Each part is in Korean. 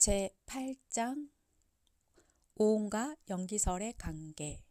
제8장 오온과 연기설의 관계.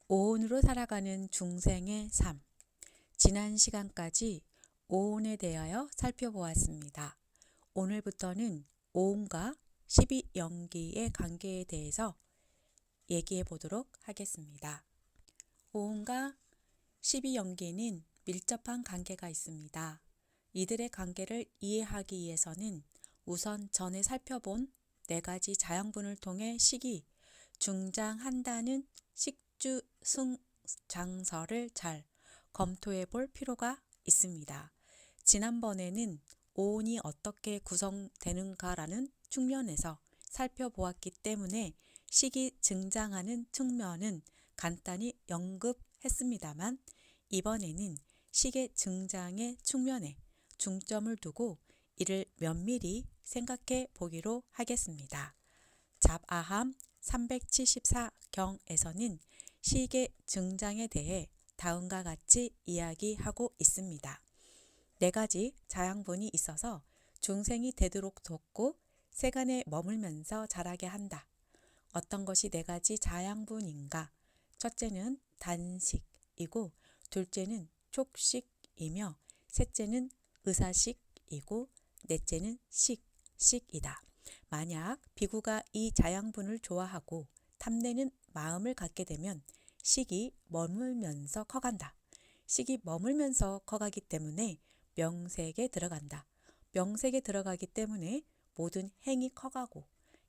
오온으로 살아가는 중생의 삶. 지난 시간까지 오온에 대하여 살펴보았습니다. 오늘부터는 오온과 12연기의 관계에 대해서 얘기해 보도록 하겠습니다. 오온과 12연기는 밀접한 관계가 있습니다. 이들의 관계를 이해하기 위해서는 우선 전에 살펴본 4가지 자양분을 통해 식이 중장한다는 식주승장설을 잘 검토해 볼 필요가 있습니다. 지난번에는 오온이 어떻게 구성되는가라는 측면에서 살펴보았기 때문에 식이 증장하는 측면은 간단히 언급했습니다만, 이번에는 식의 증장의 측면에 중점을 두고 이를 면밀히 생각해 보기로 하겠습니다. 잡아함 374경에서는 식의 증장에 대해 다음과 같이 이야기하고 있습니다. 4가지 자양분이 있어서 중생이 되도록 돕고 세간에 머물면서 자라게 한다. 어떤 것이 4가지 자양분인가? 첫째는 단식이고, 둘째는 촉식이며, 셋째는 의사식이고, 넷째는 식이다. 만약 비구가 이 자양분을 좋아하고 탐내는 마음을 갖게 되면 식이 머물면서 커간다. 식이 머물면서 커가기 때문에 명색에 들어간다. 명색에 들어가기 때문에 모든 행이 커가고,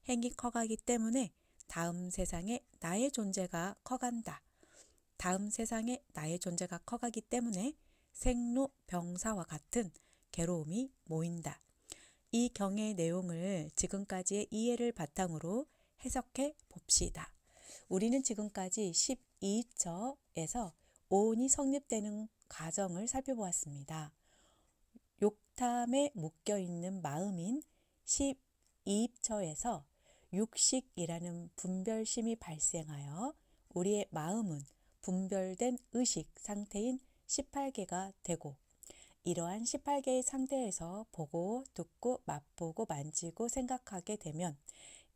행이 커가기 때문에 다음 세상에 나의 존재가 커간다. 다음 세상에 나의 존재가 커가기 때문에 생로병사와 같은 괴로움이 모인다. 이 경의 내용을 지금까지의 이해를 바탕으로 해석해 봅시다. 우리는 지금까지 12처에서 오온이 성립되는 과정을 살펴보았습니다. 욕탐에 묶여있는 마음인 12처에서 육식이라는 분별심이 발생하여 우리의 마음은 분별된 의식 상태인 18개가 되고, 이러한 18개의 상태에서 보고 듣고 맛보고 만지고 생각하게 되면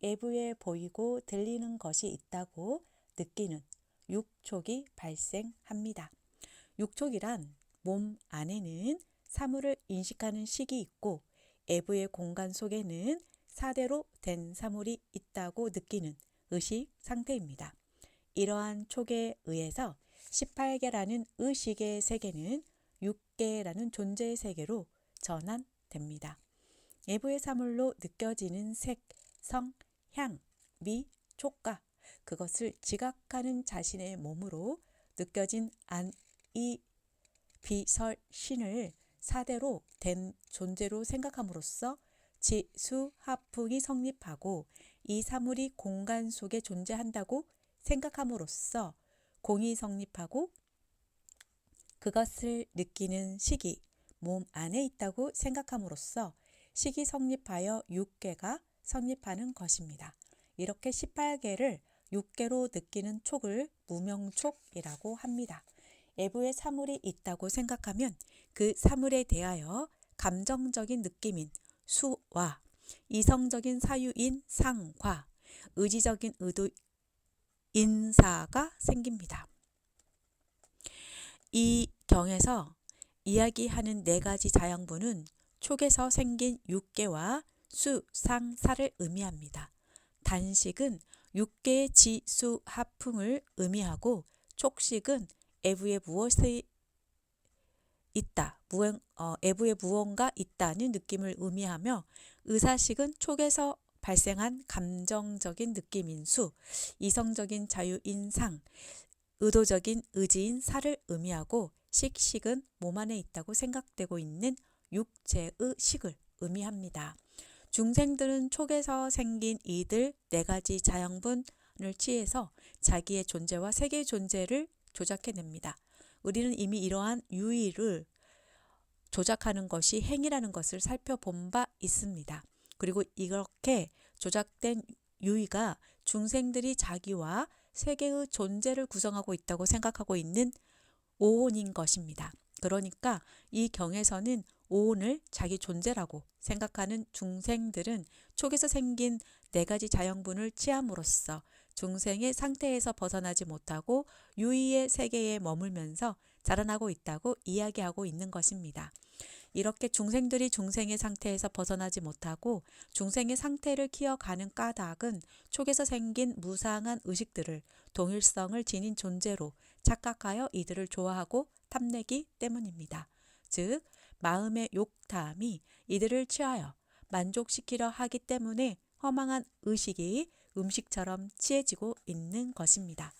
외부에 보이고 들리는 것이 있다고 느끼는 육촉이 발생합니다. 육촉이란 몸 안에는 사물을 인식하는 식이 있고, 외부의 공간 속에는 사대로 된 사물이 있다고 느끼는 의식 상태입니다. 이러한 촉에 의해서 18개라는 의식의 세계는 6개라는 존재의 세계로 전환됩니다. 외부의 사물로 느껴지는 색, 성, 향, 미, 촉과 그것을 지각하는 자신의 몸으로 느껴진 안이 비설 신을 사대로 된 존재로 생각함으로써 지수하풍이 성립하고, 이 사물이 공간 속에 존재한다고 생각함으로써 공이 성립하고, 그것을 느끼는 식이 몸 안에 있다고 생각함으로써 식이 성립하여 6개가 성립하는 것입니다. 이렇게 18개를 6개로 느끼는 촉을 무명촉이라고 합니다. 외부에 사물이 있다고 생각하면 그 사물에 대하여 감정적인 느낌인 수와 이성적인 사유인 상과 의지적인 의도 인사가 생깁니다. 이 경에서 이야기하는 4가지 자양분은 촉에서 생긴 6개와 수, 상, 사를 의미합니다. 단식은 6개의 지수하풍을 의미하고, 촉식은 외부에 무엇이 있다, 외부에 무언가 있다는 느낌을 의미하며, 의사식은 촉에서 발생한 감정적인 느낌인 수, 이성적인 자유인 상, 의도적인 의지인 사를 의미하고, 식은 몸 안에 있다고 생각되고 있는 육체의 식을 의미합니다. 중생들은 촉에서 생긴 이들 4가지 자양분을 취해서 자기의 존재와 세계의 존재를 조작해냅니다. 우리는 이미 이러한 유의를 조작하는 것이 행이라는 것을 살펴본 바 있습니다. 그리고 이렇게 조작된 유의가 중생들이 자기와 세계의 존재를 구성하고 있다고 생각하고 있는 오온인 것입니다. 그러니까 이 경에서는 오온을 자기 존재라고 생각하는 중생들은 촉에서 생긴 네 가지 자연분을 취함으로써 중생의 상태에서 벗어나지 못하고 유의의 세계에 머물면서 자라나고 있다고 이야기하고 있는 것입니다. 이렇게 중생들이 중생의 상태에서 벗어나지 못하고 중생의 상태를 키워가는 까닭은 촉에서 생긴 무상한 의식들을 동일성을 지닌 존재로 착각하여 이들을 좋아하고 탐내기 때문입니다. 즉 마음의 욕탐이 이들을 취하여 만족시키려 하기 때문에 허망한 의식이 음식처럼 취해지고 있는 것입니다.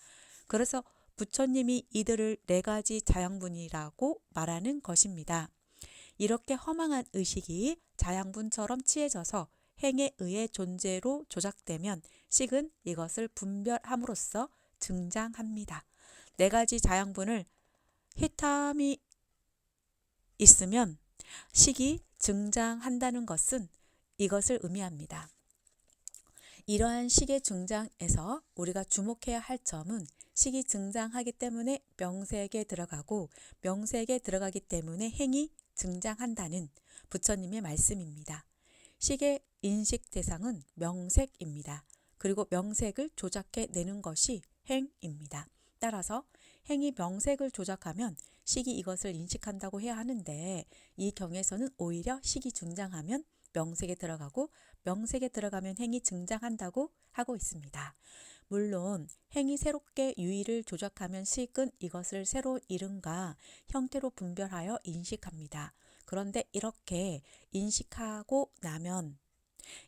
그래서 부처님이 이들을 네 가지 자양분이라고 말하는 것입니다. 이렇게 허망한 의식이 자양분처럼 취해져서 행에 의해 존재로 조작되면 식은 이것을 분별함으로써 증장합니다. 네 가지 자양분을 희탐이 있으면 식이 증장한다는 것은 이것을 의미합니다. 이러한 식의 증장에서 우리가 주목해야 할 점은 식이 증장하기 때문에 명색에 들어가고 명색에 들어가기 때문에 행이 증장한다는 부처님의 말씀입니다. 식의 인식 대상은 명색입니다. 그리고 명색을 조작해 내는 것이 행입니다. 따라서 행이 명색을 조작하면 식이 이것을 인식한다고 해야 하는데 이 경에서는 오히려 식이 증장하면 명색에 들어가고 명색에 들어가면 행이 증장한다고 하고 있습니다. 물론 행이 새롭게 유의를 조작하면 식은 이것을 새로운 이름과 형태로 분별하여 인식합니다. 그런데 이렇게 인식하고 나면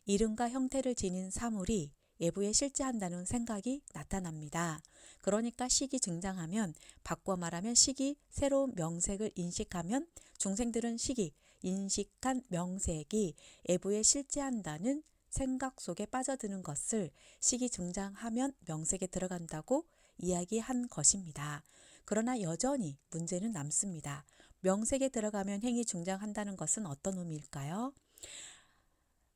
이름과 형태를 지닌 사물이 예부에 실제한다는 생각이 나타납니다. 그러니까 식이 증장하면 바꿔 말하면 식이 새로운 명색을 인식하면 중생들은 식이 인식한 명색이 예부에 실제한다는 생각 속에 빠져드는 것을 식이 증장하면 명색에 들어간다고 이야기한 것입니다. 그러나 여전히 문제는 남습니다. 명색에 들어가면 행이 증장한다는 것은 어떤 의미일까요?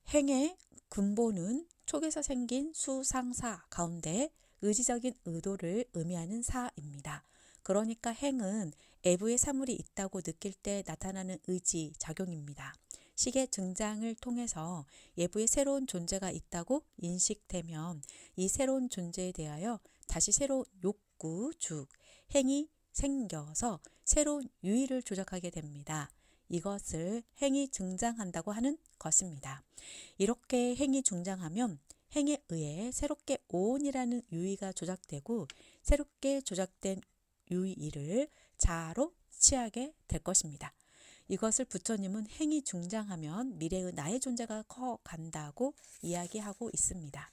행의 근본은 촉에서 생긴 수상사 가운데 의지적인 의도를 의미하는 사입니다. 그러니까 행은 애부의 사물이 있다고 느낄 때 나타나는 의지 작용입니다. 식의 증장을 통해서 예부의 새로운 존재가 있다고 인식되면 이 새로운 존재에 대하여 다시 새로운 욕구, 즉 행이 생겨서 새로운 유의를 조작하게 됩니다. 이것을 행이 증장한다고 하는 것입니다. 이렇게 행이 증장하면 행에 의해 새롭게 오온이라는 유의가 조작되고 새롭게 조작된 유의를 자아로 취하게 될 것입니다. 이것을 부처님은 행이 증장하면 미래의 나의 존재가 커간다고 이야기하고 있습니다.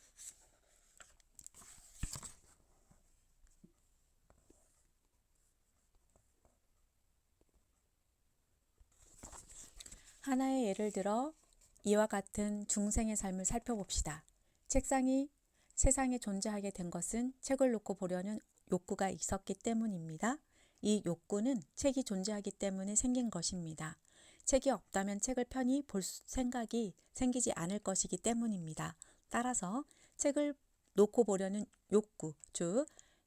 하나의 예를 들어 이와 같은 중생의 삶을 살펴봅시다. 책상이 세상에 존재하게 된 것은 책을 놓고 보려는 욕구가 있었기 때문입니다. 이 욕구는 책이 존재하기 때문에 생긴 것입니다. 책이 없다면 책을 편히 볼 생각이 생기지 않을 것이기 때문입니다. 따라서 책을 놓고 보려는 욕구, 즉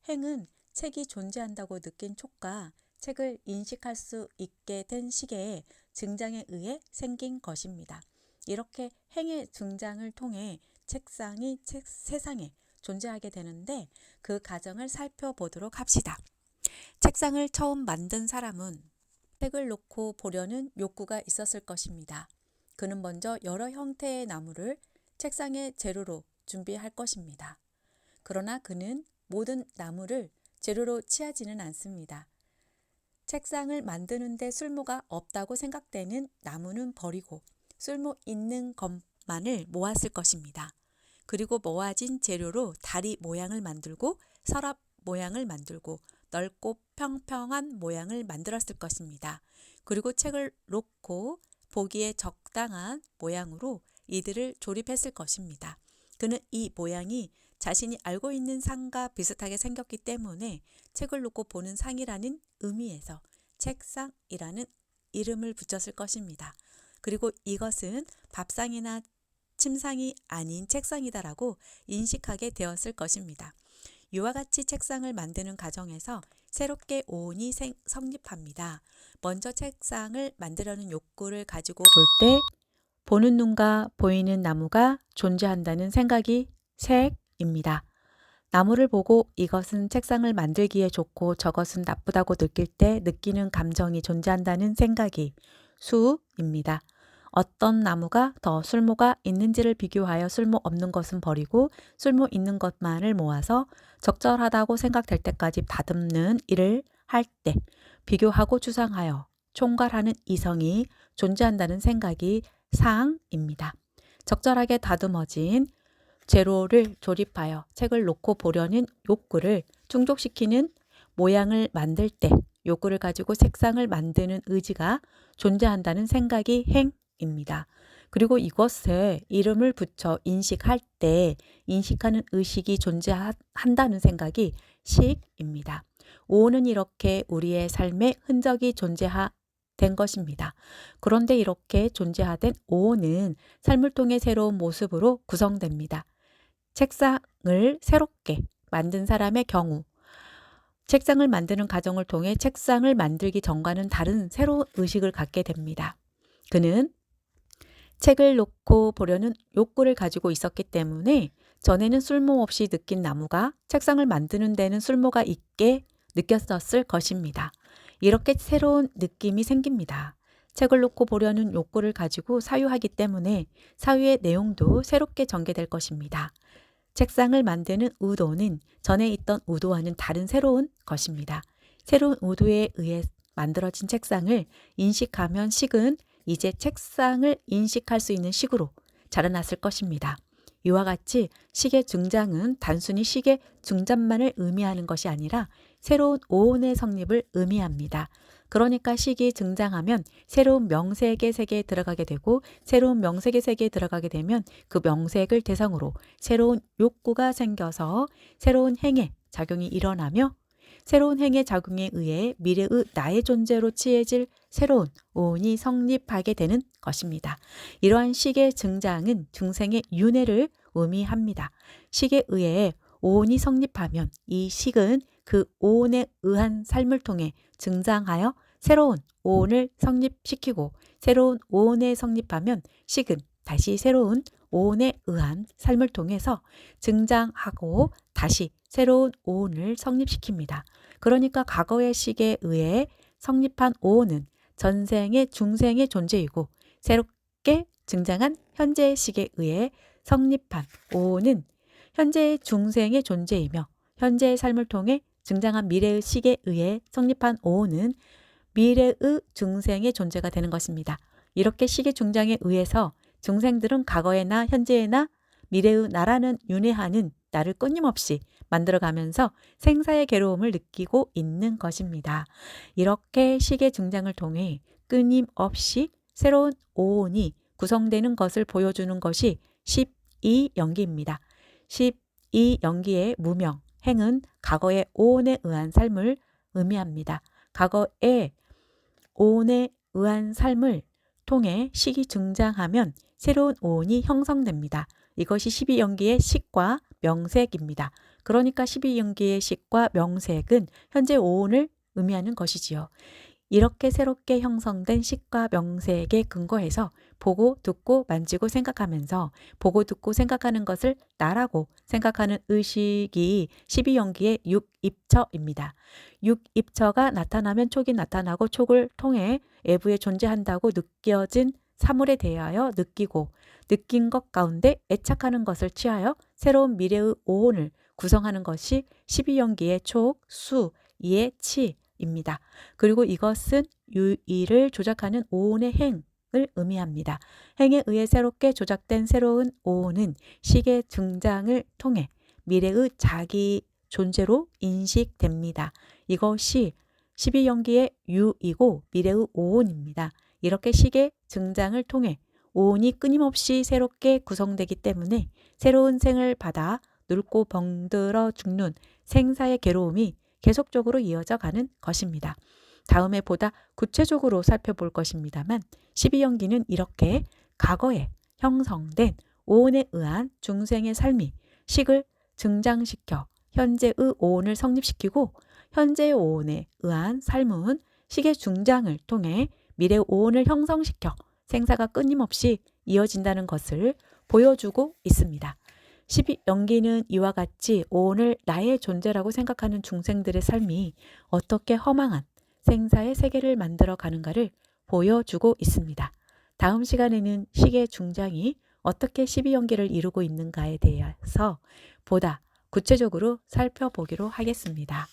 행은 책이 존재한다고 느낀 촉과 책을 인식할 수 있게 된 식의 증장에 의해 생긴 것입니다. 이렇게 행의 증장을 통해 책상이 세상에 존재하게 되는데 그 과정을 살펴보도록 합시다. 책상을 처음 만든 사람은 책을 놓고 보려는 욕구가 있었을 것입니다. 그는 먼저 여러 형태의 나무를 책상의 재료로 준비할 것입니다. 그러나 그는 모든 나무를 재료로 취하지는 않습니다. 책상을 만드는데 쓸모가 없다고 생각되는 나무는 버리고 쓸모 있는 것만을 모았을 것입니다. 그리고 모아진 재료로 다리 모양을 만들고 서랍 모양을 만들고 넓고 평평한 모양을 만들었을 것입니다. 그리고 책을 놓고 보기에 적당한 모양으로 이들을 조립했을 것입니다. 그는 이 모양이 자신이 알고 있는 상과 비슷하게 생겼기 때문에 책을 놓고 보는 상이라는 의미에서 책상이라는 이름을 붙였을 것입니다. 그리고 이것은 밥상이나 침상이 아닌 책상이다라고 인식하게 되었을 것입니다. 이와 같이 책상을 만드는 과정에서 새롭게 오온이 성립합니다. 먼저 책상을 만들려는 욕구를 가지고 볼 때 보는 눈과 보이는 나무가 존재한다는 생각이 색입니다. 나무를 보고 이것은 책상을 만들기에 좋고 저것은 나쁘다고 느낄 때 느끼는 감정이 존재한다는 생각이 수입니다. 어떤 나무가 더 쓸모가 있는지를 비교하여 쓸모 없는 것은 버리고 쓸모 있는 것만을 모아서 적절하다고 생각될 때까지 다듬는 일을 할 때 비교하고 추상하여 총괄하는 이성이 존재한다는 생각이 상입니다. 적절하게 다듬어진 재료를 조립하여 책을 놓고 보려는 욕구를 충족시키는 모양을 만들 때 욕구를 가지고 색상을 만드는 의지가 존재한다는 생각이 행입니다. 그리고 이것에 이름을 붙여 인식할 때 인식하는 의식이 존재한다는 생각이 식입니다. 오는 이렇게 우리의 삶에 흔적이 된 것입니다. 그런데 이렇게 존재하된 오는 삶을 통해 새로운 모습으로 구성됩니다. 책상을 새롭게 만든 사람의 경우 책상을 만드는 과정을 통해 책상을 만들기 전과는 다른 새로운 의식을 갖게 됩니다. 그는 책을 놓고 보려는 욕구를 가지고 있었기 때문에 전에는 쓸모없이 느낀 나무가 책상을 만드는 데는 쓸모가 있게 느꼈었을 것입니다. 이렇게 새로운 느낌이 생깁니다. 책을 놓고 보려는 욕구를 가지고 사유하기 때문에 사유의 내용도 새롭게 전개될 것입니다. 책상을 만드는 의도는 전에 있던 의도와는 다른 새로운 것입니다. 새로운 의도에 의해 만들어진 책상을 인식하면 식은 이제 책상을 인식할 수 있는 식으로 자라났을 것입니다. 이와 같이 식의 등장은 단순히 식의 중단만을 의미하는 것이 아니라 새로운 오온의 성립을 의미합니다. 그러니까 식이 등장하면 새로운 명색의 세계에 들어가게 되고 새로운 명색의 세계에 들어가게 되면 그 명색을 대상으로 새로운 욕구가 생겨서 새로운 행의 작용이 일어나며 새로운 행의 작용에 의해 미래의 나의 존재로 취해질 새로운 오온이 성립하게 되는 것입니다. 이러한 식의 등장은 중생의 윤회를 의미합니다. 식에 의해 오온이 성립하면 이 식은 그 오온에 의한 삶을 통해 등장하여 새로운 오온을 성립시키고 새로운 오온에 성립하면 식은 다시 새로운 오온에 의한 삶을 통해서 등장하고 다시 새로운 오온을 성립시킵니다. 그러니까 과거의 식에 의해 성립한 오온은 전생의 중생의 존재이고 새롭게 등장한 현재의 식에 의해 성립한 오온은 현재의 중생의 존재이며 현재의 삶을 통해 등장한 미래의 식에 의해 성립한 오온은 미래의 중생의 존재가 되는 것입니다. 이렇게 식의 중장에 의해서 중생들은 과거에나 현재에나 미래의 나라는 윤회하는 나를 끊임없이 만들어가면서 생사의 괴로움을 느끼고 있는 것입니다. 이렇게 식의 중장을 통해 끊임없이 새로운 오온이 구성되는 것을 보여주는 것이 12연기입니다. 12연기의 무명, 행은 과거의 오온에 의한 삶을 의미합니다. 과거의 오온에 의한 삶을 통해 식이 등장하면 새로운 오온이 형성됩니다. 이것이 12연기의 식과 명색입니다. 그러니까 12연기의 식과 명색은 현재 오온을 의미하는 것이지요. 이렇게 새롭게 형성된 식과 명색에 근거해서 보고 듣고 만지고 생각하면서 보고 듣고 생각하는 것을 나라고 생각하는 의식이 12연기의 육입처입니다. 육입처가 나타나면 촉이 나타나고 촉을 통해 외부에 존재한다고 느껴진 사물에 대하여 느끼고 느낀 것 가운데 애착하는 것을 취하여 새로운 미래의 오온을 구성하는 것이 12연기의 촉, 수, 이의 치입니다. 그리고 이것은 유의를 조작하는 오온의 행을 의미합니다. 행에 의해 새롭게 조작된 새로운 오온은 식의 등장을 통해 미래의 자기 존재로 인식됩니다. 이것이 12연기의 유이고 미래의 오온입니다. 이렇게 식의 등장을 통해 오온이 끊임없이 새롭게 구성되기 때문에 새로운 생을 받아 늙고 병들어 죽는 생사의 괴로움이 계속적으로 이어져 가는 것입니다. 다음에 보다 구체적으로 살펴볼 것입니다만 12연기는 이렇게 과거에 형성된 오온에 의한 중생의 삶이 식을 등장시켜 현재의 오온을 성립시키고 현재의 오온에 의한 삶은 시계 중장을 통해 미래의 오온을 형성시켜 생사가 끊임없이 이어진다는 것을 보여주고 있습니다. 12연기는 이와 같이 오온을 나의 존재라고 생각하는 중생들의 삶이 어떻게 허망한 생사의 세계를 만들어 가는가를 보여주고 있습니다. 다음 시간에는 시계 중장이 어떻게 12연기를 이루고 있는가에 대해서 보다 구체적으로 살펴보기로 하겠습니다.